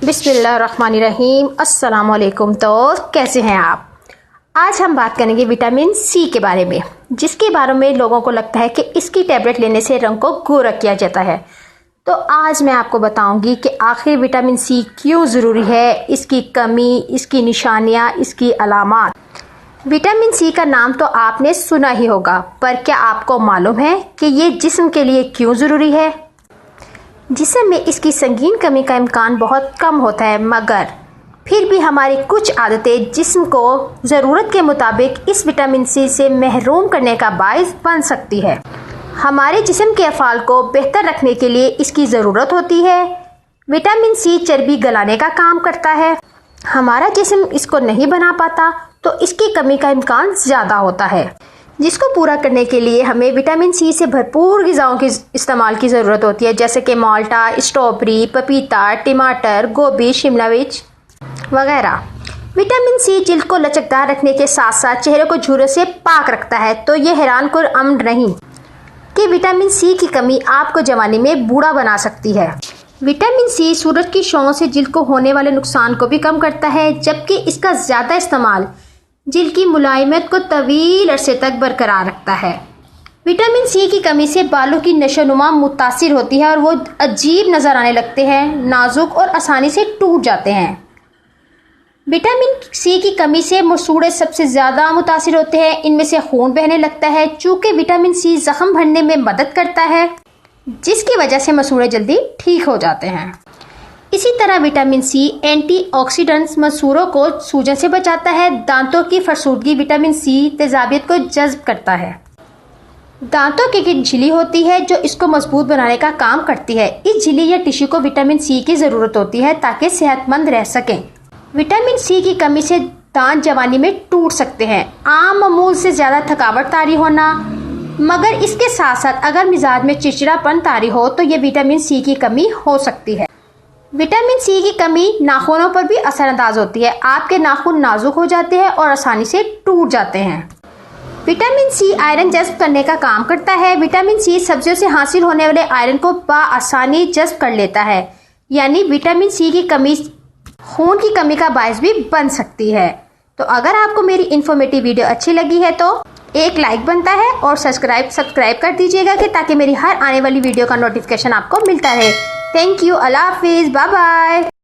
بسم اللہ الرحمن الرحیم۔ السلام علیکم۔ تو کیسے ہیں آپ؟ آج ہم بات کریں گے وٹامن سی کے بارے میں، جس کے بارے میں لوگوں کو لگتا ہے کہ اس کی ٹیبلٹ لینے سے رنگ کو گورا کیا جاتا ہے۔ تو آج میں آپ کو بتاؤں گی کہ آخر وٹامن سی کیوں ضروری ہے، اس کی کمی، اس کی نشانیاں، اس کی علامات۔ وٹامن سی کا نام تو آپ نے سنا ہی ہوگا، پر کیا آپ کو معلوم ہے کہ یہ جسم کے لیے کیوں ضروری ہے؟ جسم میں اس کی سنگین کمی کا امکان بہت کم ہوتا ہے، مگر پھر بھی ہماری کچھ عادتیں جسم کو ضرورت کے مطابق اس وٹامن سی سے محروم کرنے کا باعث بن سکتی ہے۔ ہمارے جسم کے افعال کو بہتر رکھنے کے لیے اس کی ضرورت ہوتی ہے۔ وٹامن سی چربی گلانے کا کام کرتا ہے۔ ہمارا جسم اس کو نہیں بنا پاتا تو اس کی کمی کا امکان زیادہ ہوتا ہے، جس کو پورا کرنے کے لیے ہمیں وٹامن سی سے بھرپور غذاؤں کے استعمال کی ضرورت ہوتی ہے، جیسے کہ مالٹا، اسٹرابری، پپیتا، ٹماٹر، گوبھی، شملہ مرچ وغیرہ۔ وٹامن سی جلد کو لچکدار رکھنے کے ساتھ ساتھ چہرے کو جھرریوں سے پاک رکھتا ہے۔ تو یہ حیران کن امر نہیں کہ وٹامن سی کی کمی آپ کو جوانی میں بوڑھا بنا سکتی ہے۔ وٹامن سی سورج کی شعاعوں سے جلد کو ہونے والے نقصان کو بھی کم کرتا ہے، جبکہ اس کا زیادہ استعمال جلد کی ملائمت کو طویل عرصے تک برقرار رکھتا ہے۔ وٹامن سی کی کمی سے بالوں کی نشو و نما متاثر ہوتی ہے اور وہ عجیب نظر آنے لگتے ہیں، نازک اور آسانی سے ٹوٹ جاتے ہیں۔ وٹامن سی کی کمی سے مسوڑھے سب سے زیادہ متاثر ہوتے ہیں، ان میں سے خون بہنے لگتا ہے۔ چونکہ وٹامن سی زخم بھرنے میں مدد کرتا ہے، جس کی وجہ سے مسوڑھے جلدی ٹھیک ہو جاتے ہیں۔ اسی طرح وٹامن سی اینٹی آکسیڈنٹس مسوڑھوں کو سوجن سے بچاتا ہے۔ دانتوں کی فرسودگی وٹامن سی تیزابیت کو جذب کرتا ہے۔ دانتوں کے گرد جھلی ہوتی ہے جو اس کو مضبوط بنانے کا کام کرتی ہے۔ اس جھلی یا ٹشو کو وٹامن سی کی ضرورت ہوتی ہے تاکہ صحت مند رہ سکیں۔ وٹامن سی کی کمی سے دانت جوانی میں ٹوٹ سکتے ہیں، عام معمول سے زیادہ تھکاوٹ طاری ہونا، مگر اس کے ساتھ ساتھ اگر مزاج میں چڑچڑاپن طاری ہو تو یہ وٹامن سی کی کمی ہو سکتی ہے۔ وٹامن سی کی کمی ناخنوں پر بھی اثر انداز ہوتی ہے۔ آپ کے ناخن نازک ہو جاتے ہیں اور آسانی سے ٹوٹ جاتے ہیں۔ وٹامن سی آئرن جذب کرنے کا کام کرتا ہے۔ وٹامن سی سبزیوں سے حاصل ہونے والے آئرن کو بآسانی جذب کر لیتا ہے، یعنی وٹامن سی کی کمی خون کی کمی کا باعث بھی بن سکتی ہے۔ تو اگر آپ کو میری انفارمیٹیو ویڈیو اچھی لگی ہے تو ایک لائک بنتا ہے اور سبسکرائب کر دیجیے گا کہ تاکہ میری ہر آنے والی ویڈیو کا نوٹیفیکیشن آپ کو ملتا رہے۔ تھینک یو، اللہ حافظ، بائے بائے۔